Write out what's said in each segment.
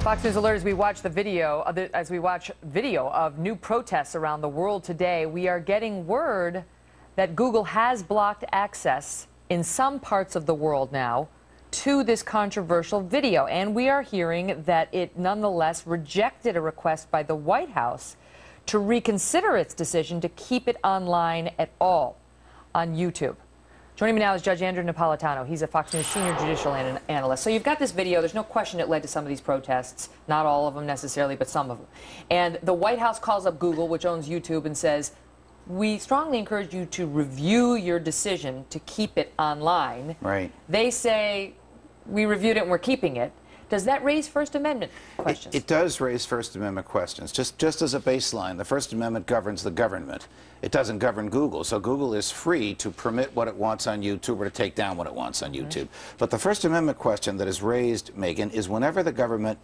Fox News Alert, as we watch video of new protests around the world today, we are getting word that Google has blocked access in some parts of the world now to this controversial video. And we are hearing that it nonetheless rejected a request by the White House to reconsider its decision to keep it online at all on YouTube. Joining me now is Judge Andrew Napolitano. He's a Fox News senior judicial analyst. So you've got this video. There's no question it led to some of these protests. Not all of them necessarily, but some of them. And the White House calls up Google, which owns YouTube, and says, we strongly encourage you to review your decision to keep it online. Right. They say, we reviewed it and we're keeping it. Does that raise First Amendment questions? It does raise First Amendment questions. Just as a baseline, the First Amendment governs the government. It doesn't govern Google, so Google is free to permit what it wants on YouTube or to take down what it wants on YouTube. But the First Amendment question that is raised, Megan, is whenever the government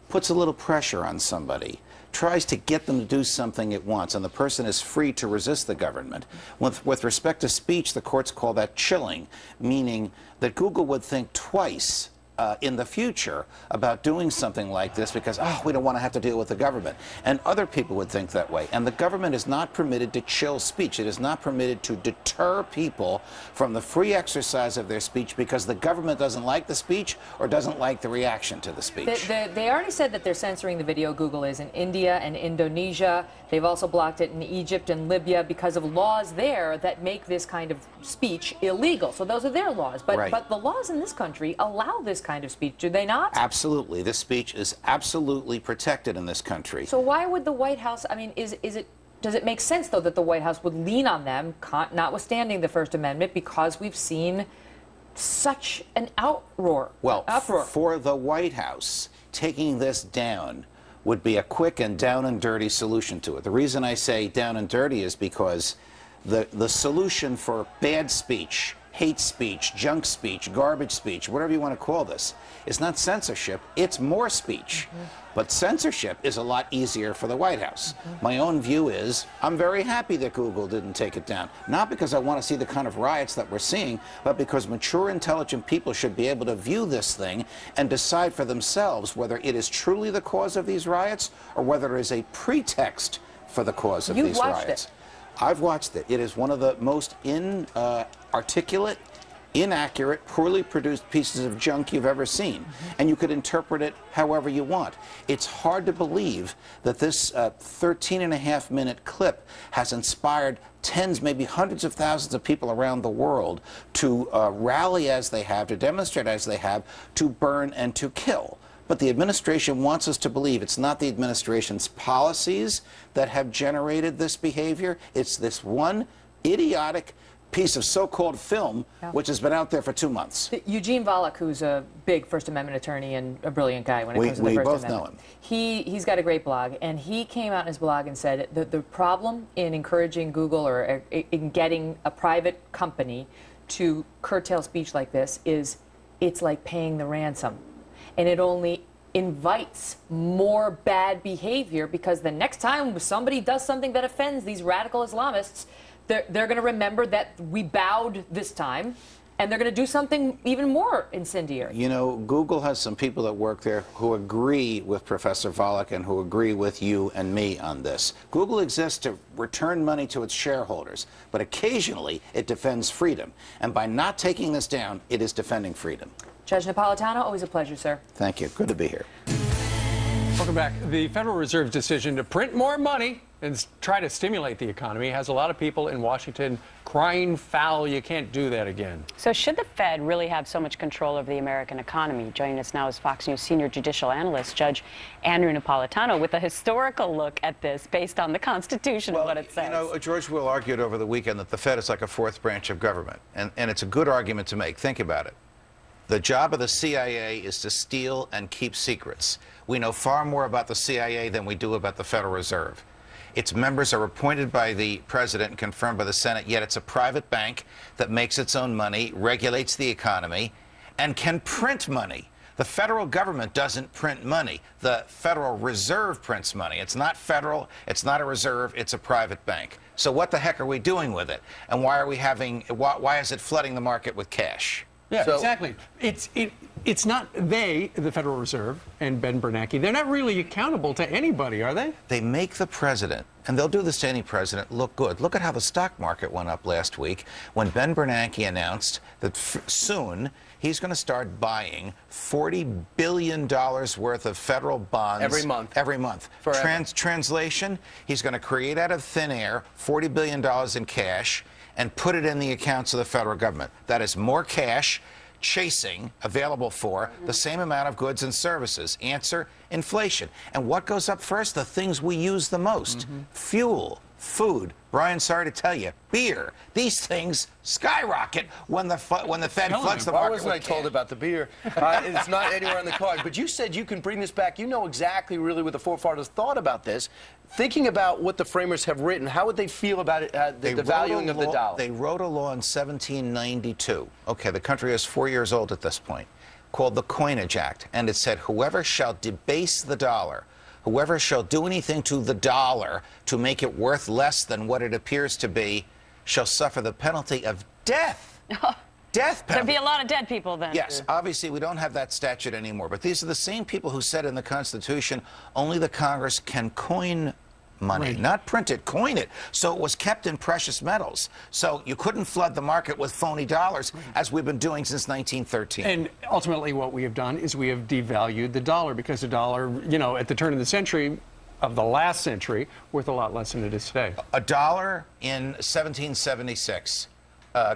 puts a little pressure on somebody, tries to get them to do something it wants, and the person is free to resist the government. With respect to speech, the courts call that chilling, meaning that Google would think twice in the future about doing something like this because, oh, we don't want to have to deal with the government. And other people would think that way. And the government is not permitted to chill speech. It is not permitted to deter people from the free exercise of their speech because the government doesn't like the speech or doesn't like the reaction to the speech. They already said that they're censoring the video. Google is in India and Indonesia. They've also blocked it in Egypt and Libya because of laws there that make this kind of speech illegal. So those are their laws. But the laws in this country allow this kind of speech, do they not? Absolutely. This speech is absolutely protected in this country. So why would the White House, I mean, does it make sense, though, that the White House would lean on them, notwithstanding the First Amendment, because we've seen such an uproar? Well, for the White House, taking this down would be a quick and down and dirty solution to it. The reason I say down and dirty is because the solution for bad speech, hate speech, junk speech, garbage speech, whatever you want to call this, is not censorship, it's more speech. But censorship is a lot easier for the White House. My own view is, I'm very happy that Google didn't take it down. Not because I want to see the kind of riots that we're seeing, but because mature, intelligent people should be able to view this thing and decide for themselves whether it is truly the cause of these riots or whether it is a pretext for the cause of these riots. I've watched it. It is one of the most inarticulate, inaccurate, poorly produced pieces of junk you've ever seen. And you could interpret it however you want. It's hard to believe that this 13.5-minute clip has inspired tens, maybe hundreds of thousands of people around the world to rally as they have, to demonstrate as they have, to burn and to kill. But the administration wants us to believe it's not the administration's policies that have generated this behavior. It's this one idiotic piece of so-called film which has been out there for 2 months. Eugene Volokh, who's a big First Amendment attorney and a brilliant guy when it comes to the First Amendment. We both know him. He's got a great blog, and he came out in his blog and said that the problem in encouraging Google or in getting a private company to curtail speech like this is it's like paying the ransom. And it only invites more bad behavior because the next time somebody does something that offends these radical Islamists, they're going to remember that we bowed this time, and they're going to do something even more incendiary. You know, Google has some people that work there who agree with Professor Volokh and who agree with you and me on this. Google exists to return money to its shareholders, but occasionally it defends freedom. And by not taking this down, it is defending freedom. Judge Napolitano, always a pleasure, sir. Thank you. Good to be here. Welcome back. The Federal Reserve's decision to print more money and try to stimulate the economy has a lot of people in Washington crying foul. You can't do that again. So should the Fed really have so much control over the American economy? Joining us now is Fox News senior judicial analyst Judge Andrew Napolitano with a historical look at this based on the Constitution and what it says. You know, George Will argued over the weekend that the Fed is like a fourth branch of government, and it's a good argument to make. Think about it. The job of the CIA is to steal and keep secrets. We know far more about the CIA than we do about the Federal Reserve. Its members are appointed by the president and confirmed by the Senate, yet it's a private bank that makes its own money, regulates the economy, and can print money. The federal government doesn't print money. The Federal Reserve prints money. It's not federal, it's not a reserve, it's a private bank. So what the heck are we doing with it? And why is it flooding the market with cash? Yeah, So, exactly. It's not they, the Federal Reserve, and Ben Bernanke. They're not really accountable to anybody, are they? They make the president, and they'll do this to any president, look good. Look at how the stock market went up last week when Ben Bernanke announced that soon he's going to start buying $40 billion worth of federal bonds. Every month. Every month. Forever. Translation, he's going to create out of thin air $40 billion in cash and put it in the accounts of the federal government. That is more cash chasing available for the same amount of goods and services. Answer, inflation. And what goes up first? The things we use the most. Fuel, food. Brian, sorry to tell you, beer. These things skyrocket when the Fed floods the Why market wasn't I with told cash. about the beer? It's not anywhere on the card. But you said you can bring this back. You know exactly really what the forefathers thought about this. Thinking about what the framers have written, how would they feel about it, the valuing of the dollar? They wrote a law in 1792. Okay, the country is 4 years old at this point, called the Coinage Act. And it said, whoever shall debase the dollar, whoever shall do anything to the dollar to make it worth less than what it appears to be, shall suffer the penalty of death. Death penalty. There'd be a lot of dead people then. Yes, obviously we don't have that statute anymore, but these are the same people who said in the Constitution only the Congress can coin money, not print it, coin it. So it was kept in precious metals. So you couldn't flood the market with phony dollars, as we've been doing since 1913. And ultimately what we have done is we have devalued the dollar, because the dollar, you know, at the turn of the century, of the last century, worth a lot less than it is today. A dollar in 1776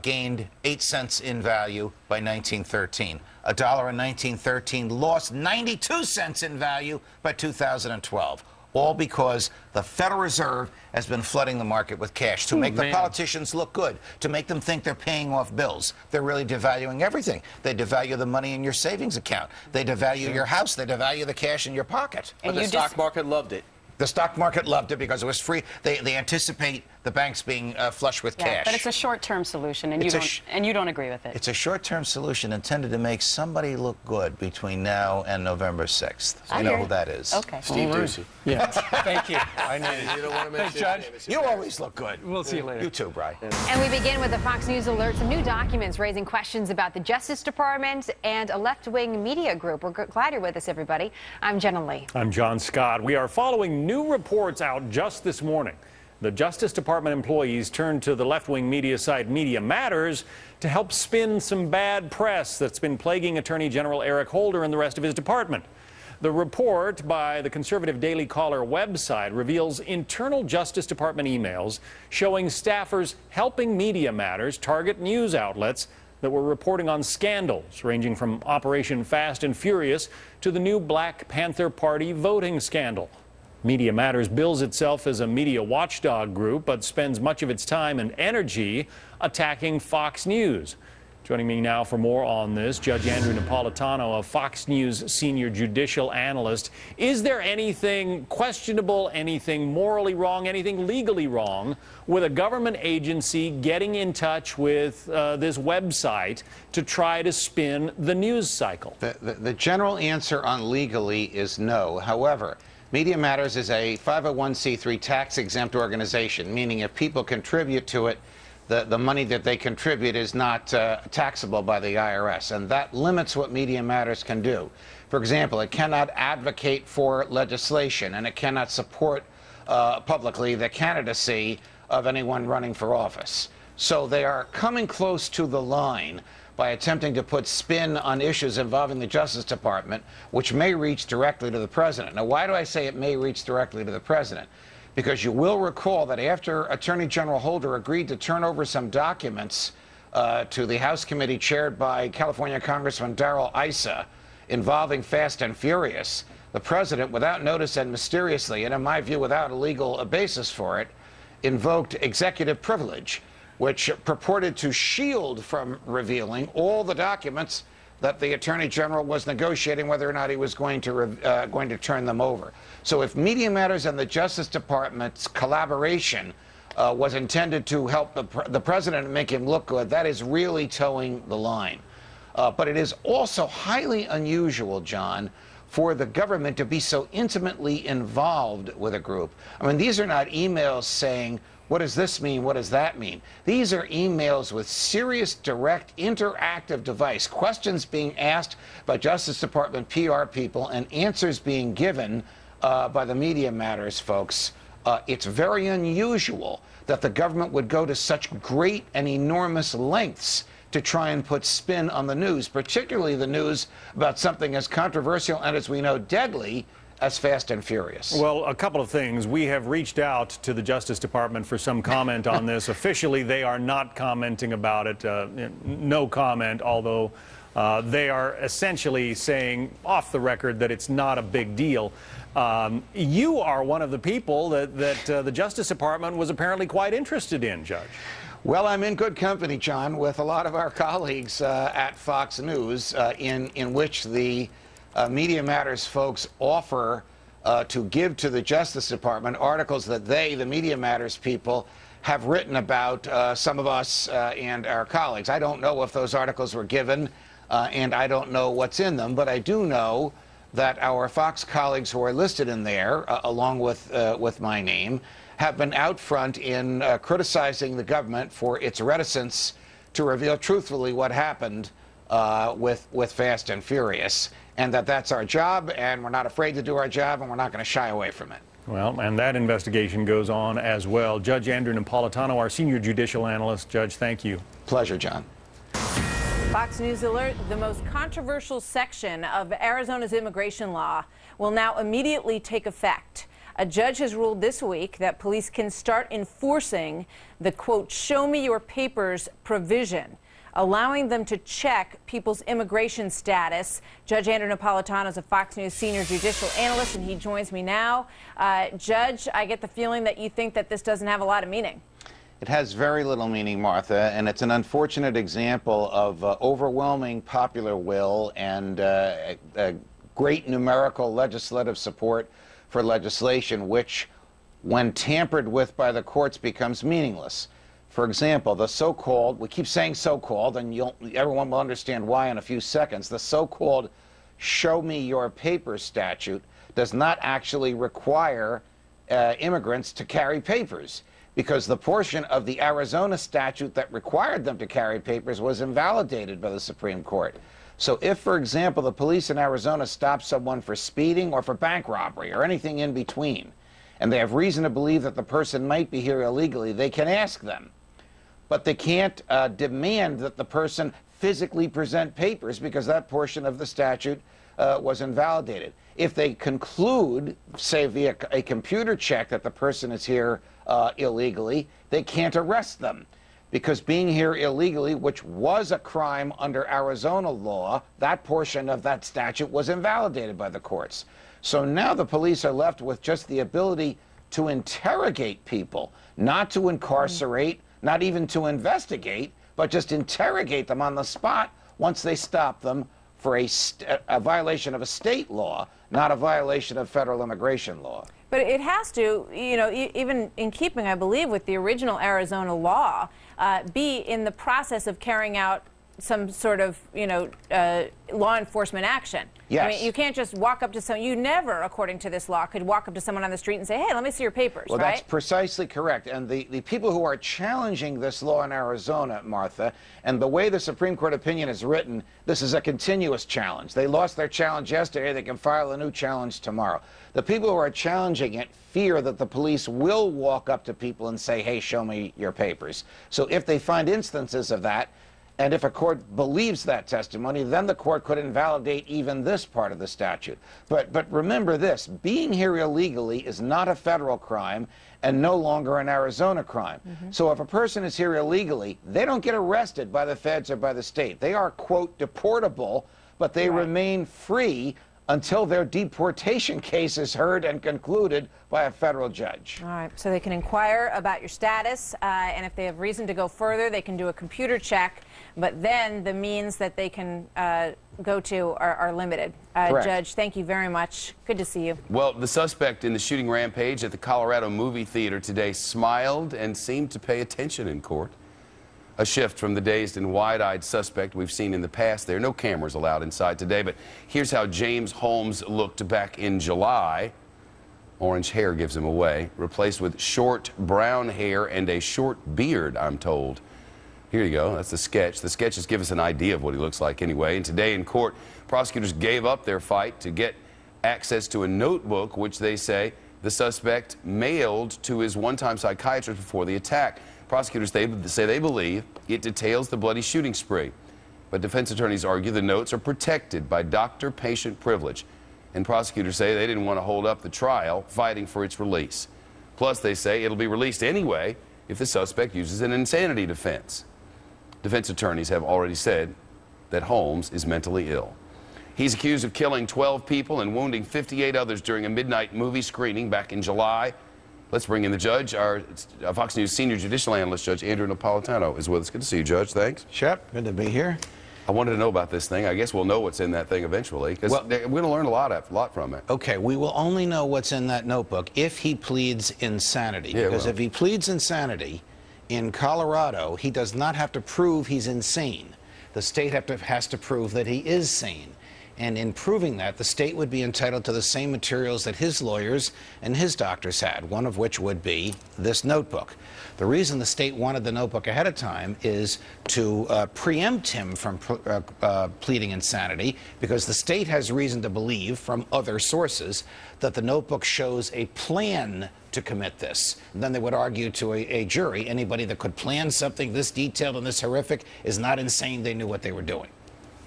gained 8 cents in value by 1913. A dollar in 1913 lost 92 cents in value by 2012. All because the Federal Reserve has been flooding the market with cash to make the politicians look good, to make them think they're paying off bills. They're really devaluing everything. They devalue the money in your savings account. They devalue your house. They devalue the cash in your pocket. But the stock market loved it. The stock market loved it because it was free. They anticipate the banks being flush with cash. But it's a short-term solution, and you don't agree with it. It's a short-term solution intended to make somebody look good between now and November 6th. So you know who that is. Okay. Steve Ducey. Yeah. Thank you. I need it. You don't want to mention Thanks, his Judge. name. You always look good. We'll see you later. You too, Bri. And we begin with a Fox News alert. Some new documents raising questions about the Justice Department and a left-wing media group. We're glad you're with us, everybody. I'm Jenna Lee. I'm John Scott. We are following new reports out just this morning. The Justice Department employees turned to the left-wing media site Media Matters to help spin some bad press that's been plaguing Attorney General Eric Holder and the rest of his department. The report by the conservative Daily Caller website reveals internal Justice Department emails showing staffers helping Media Matters target news outlets that were reporting on scandals ranging from Operation Fast and Furious to the new Black Panther Party voting scandal. Media Matters bills itself as a media watchdog group, but spends much of its time and energy attacking Fox News. Joining me now for more on this, Judge Andrew Napolitano, a Fox News senior judicial analyst. Is there anything questionable, anything morally wrong, anything legally wrong with a government agency getting in touch with this website to try to spin the news cycle? The general answer on legally is no. However, Media Matters is a 501c3 tax-exempt organization, meaning if people contribute to it, the money that they contribute is not taxable by the IRS, and that limits what Media Matters can do. For example, it cannot advocate for legislation, and it cannot support publicly the candidacy of anyone running for office. So they are coming close to the line by attempting to put spin on issues involving the Justice Department, which may reach directly to the president. Now, why do I say it may reach directly to the president? Because you will recall that after Attorney General Holder agreed to turn over some documents to the House committee chaired by California Congressman Darrell Issa involving Fast and Furious, the president, without notice and mysteriously, and in my view without a legal basis for it, invoked executive privilege, which purported to shield from revealing all the documents that the Attorney General was negotiating whether or not he was going to turn them over. So if Media Matters and the Justice Department's collaboration was intended to help the president and make him look good, that is really towing the line. But it is also highly unusual, John, for the government to be so intimately involved with a group. I mean, these are not emails saying, What does this mean? What does that mean? These are emails with serious, direct, interactive device, questions being asked by Justice Department PR people and answers being given by the Media Matters folks. It's very unusual that the government would go to such great and enormous lengths to try and put spin on the news, particularly the news about something as controversial and, as we know, deadly as Fast and Furious. Well, a couple of things. We have reached out to the Justice Department for some comment on this. Officially, they are not commenting about it. No comment, although they are essentially saying off the record that it's not a big deal. You are one of the people that the Justice Department was apparently quite interested in, Judge. Well, I'm in good company, John, with a lot of our colleagues at Fox News, in which the Media Matters folks offer to give to the Justice Department articles that they, the Media Matters people, have written about some of us and our colleagues. I don't know if those articles were given, and I don't know what's in them, but I do know that our Fox colleagues who are listed in there, along with my name, have been out front in criticizing the government for its reticence to reveal truthfully what happened with Fast and Furious, and that's our job, and we're not afraid to do our job, and we're not going to shy away from it. Well, and that investigation goes on as well. Judge Andrew Napolitano, our senior judicial analyst. Judge, thank you. Pleasure, John. Fox News alert: the most controversial section of Arizona's immigration law will now immediately take effect. A judge has ruled this week that police can start enforcing the, quote, "show me your papers" provision, allowing them to check people's immigration status. Judge Andrew Napolitano is a Fox News senior judicial analyst, and he joins me now. Judge, I get the feeling that you think that this doesn't have a lot of meaning. It has very little meaning, Martha, and it's an unfortunate example of overwhelming popular will and great numerical legislative support for legislation, which, when tampered with by the courts, becomes meaningless. For example, the so-called, we keep saying so-called, and everyone will understand why in a few seconds, the so-called "show me your papers" statute does not actually require immigrants to carry papers, because the portion of the Arizona statute that required them to carry papers was invalidated by the Supreme Court. So if, for example, the police in Arizona stop someone for speeding or for bank robbery or anything in between, and they have reason to believe that the person might be here illegally, they can ask them. But they can't demand that the person physically present papers, because that portion of the statute was invalidated. If they conclude, say via a computer check, that the person is here illegally, they can't arrest them, because being here illegally, which was a crime under Arizona law, that portion of that statute was invalidated by the courts. So now the police are left with just the ability to interrogate people, not to incarcerate, not even to investigate, but just interrogate them on the spot once they stop them for a violation of a state law, not a violation of federal immigration law. But it has to, you know, even in keeping, I believe, with the original Arizona law, be in the process of carrying out some sort of, you know, law enforcement action. Yes. I mean, you can't just walk up to someone. You never, according to this law, could walk up to someone on the street and say, "Hey, let me see your papers." Well, right? That's precisely correct. And the people who are challenging this law in Arizona, Martha, and the way the Supreme Court opinion is written, this is a continuous challenge. They lost their challenge yesterday. They can file a new challenge tomorrow. The people who are challenging it fear that the police will walk up to people and say, "Hey, show me your papers." So if they find instances of that, and if a court believes that testimony, then the court could invalidate even this part of the statute. But remember this: being here illegally is not a federal crime and no longer an Arizona crime. So if a person is here illegally, they don't get arrested by the feds or by the state. They are, quote, deportable, but they remain free until their deportation case is heard and concluded by a federal judge. All right, so they can inquire about your status, and if they have reason to go further, they can do a computer check, but then the means that they can go to are limited. Judge, thank you very much. Good to see you. Well, the suspect in the shooting rampage at the Colorado movie theater today smiled and seemed to pay attention in court. A shift from the dazed and wide-eyed suspect we've seen in the past. There are no cameras allowed inside today, but here's how James Holmes looked back in July Orange hair gives him away. Replaced with short brown hair and a short beard, I'm told. Here you go. That's the sketch. The sketches give us an idea of what he looks like anyway. And today in court, prosecutors gave up their fight to get access to a notebook, which they say the suspect mailed to his one-time psychiatrist before the attack. Prosecutors say they believe it details the bloody shooting spree. But defense attorneys argue the notes are protected by doctor-patient privilege. And prosecutors say they didn't want to hold up the trial, fighting for its release. Plus, they say it'll be released anyway if the suspect uses an insanity defense. Defense attorneys have already said that Holmes is mentally ill. He's accused of killing 12 people and wounding 58 others during a midnight movie screening back in July. Let's bring in the judge. Our Fox News senior judicial analyst, Judge Andrew Napolitano, is with us. Good to see you, Judge. Thanks. Shep, good to be here. I wanted to know about this thing. I guess we'll know what's in that thing eventually, because we're going to learn a lot from it. Okay, we will only know what's in that notebook if he pleads insanity. Yeah, because if he pleads insanity in Colorado, he does not have to prove he's insane. The state has to prove that he is sane. And in proving that, the state would be entitled to the same materials that his lawyers and his doctors had, one of which would be this notebook. The reason the state wanted the notebook ahead of time is to preempt him from pleading insanity, because the state has reason to believe from other sources that the notebook shows a plan to commit this. And then they would argue to a jury, anybody that could plan something this detailed and this horrific is not insane, they knew what they were doing.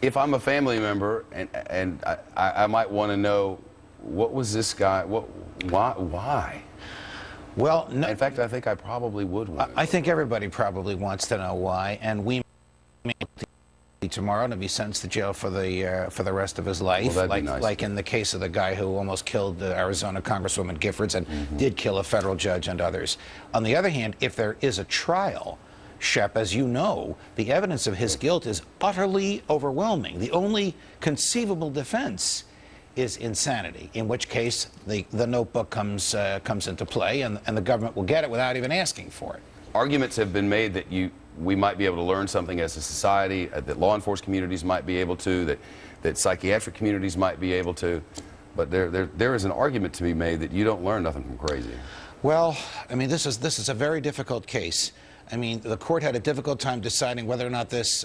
If I'm a family member and I might want to know, what was this guy, why? Well, no, in fact, I think I probably would want to. I think everybody probably wants to know why, and we may tomorrow to be sentenced to jail for the rest of his life, well, that'd be nice. Like in the case of the guy who almost killed the Arizona Congresswoman Giffords and did kill a federal judge and others. On the other hand, if there is a trial, Shep, as you know, the evidence of his guilt is utterly overwhelming. The only conceivable defense is insanity, in which case the notebook comes into play, and the government will get it without even asking for it. Arguments have been made that we might be able to learn something as a society, that law enforcement communities might be able to, that psychiatric communities might be able to, but there is an argument to be made that you don't learn nothing from crazy. Well, I mean, this is a very difficult case. I mean, the court had a difficult time deciding whether or not this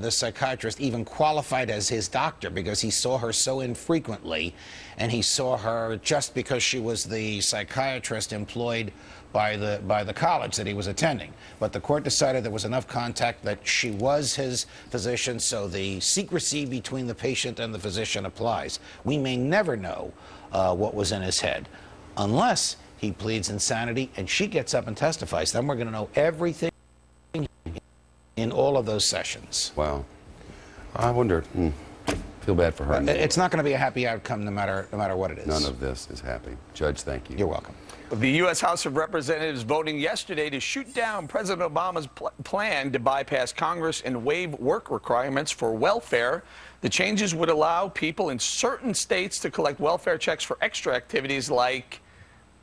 psychiatrist even qualified as his doctor, because he saw her so infrequently, and he saw her just because she was the psychiatrist employed by the college that he was attending. But the court decided there was enough contact that she was his physician, so the secrecy between the patient and the physician applies. We may never know what was in his head, unless he pleads insanity and she gets up and testifies. Then we're going to know everything in all of those sessions. Wow. I wonder. Feel bad for her. It's not going to be a happy outcome no matter what it is. None of this is happy. Judge, thank you. You're welcome. The U.S. House of Representatives voting yesterday to shoot down President Obama's plan to bypass Congress and waive work requirements for welfare. The changes would allow people in certain states to collect welfare checks for extra activities like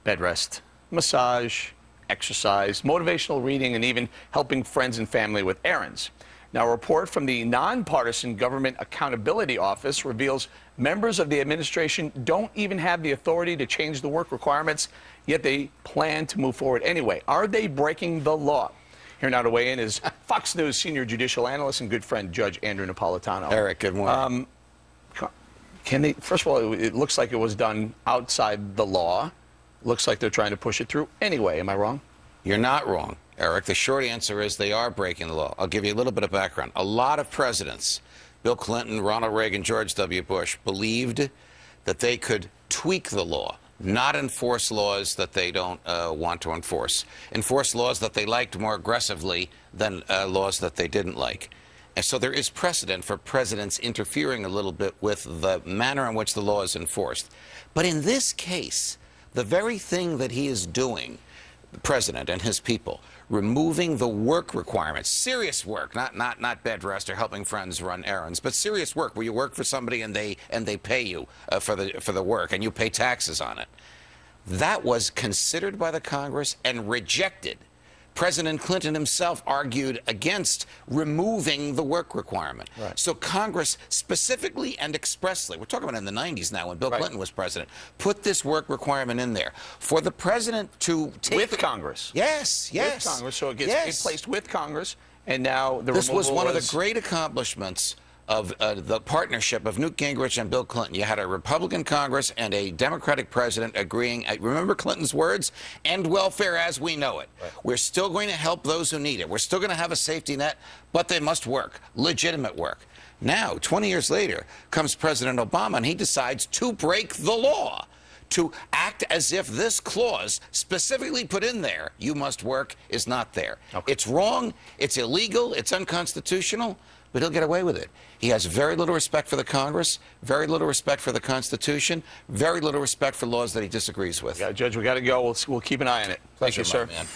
bed rest, massage, exercise, motivational reading, and even helping friends and family with errands. Now, a report from the nonpartisan Government Accountability Office reveals members of the administration don't even have the authority to change the work requirements, yet they plan to move forward anyway. Are they breaking the law? Here now to weigh in is Fox News senior judicial analyst and good friend Judge Andrew Napolitano. Eric, good morning. First of all, it looks like it was done outside the law. Looks like they're trying to push it through anyway. Am I wrong? You're not wrong, Eric. The short answer is they are breaking the law. I'll give you a little bit of background. A lot of presidents, Bill Clinton, Ronald Reagan, George W. Bush, believed that they could tweak the law, not enforce laws that they don't want to enforce laws that they liked more aggressively than laws that they didn't like. And so there is precedent for presidents interfering a little bit with the manner in which the law is enforced. But in this case, the very thing that he is doing, the president and his people, removing the work requirements, serious work, not bed rest or helping friends run errands, but serious work where you work for somebody and they pay you for the work and you pay taxes on it. That was considered by the Congress and rejected President Clinton himself argued against removing the work requirement. Right. So Congress specifically and expressly, we're talking about in the 90s now when Bill Clinton was president, put this work requirement in there. For the president to take... With Congress. Yes, yes. With Congress, so it gets placed with Congress, and now the This was removal one of the great accomplishments of the partnership of Newt Gingrich and Bill Clinton. You had a Republican Congress and a Democratic president agreeing. Remember Clinton's words? End welfare as we know it. Right. We're still going to help those who need it. We're still going to have a safety net, but they must work, legitimate work. Now, 20 years later, comes President Obama, and he decides to break the law, to act as if this clause specifically put in there, you must work, is not there. Okay. It's wrong, it's illegal, it's unconstitutional, but he'll get away with it. He has very little respect for the Congress, very little respect for the Constitution, very little respect for laws that he disagrees with. Judge, we got to go. We'll keep an eye on it. Thank you, sir. Man.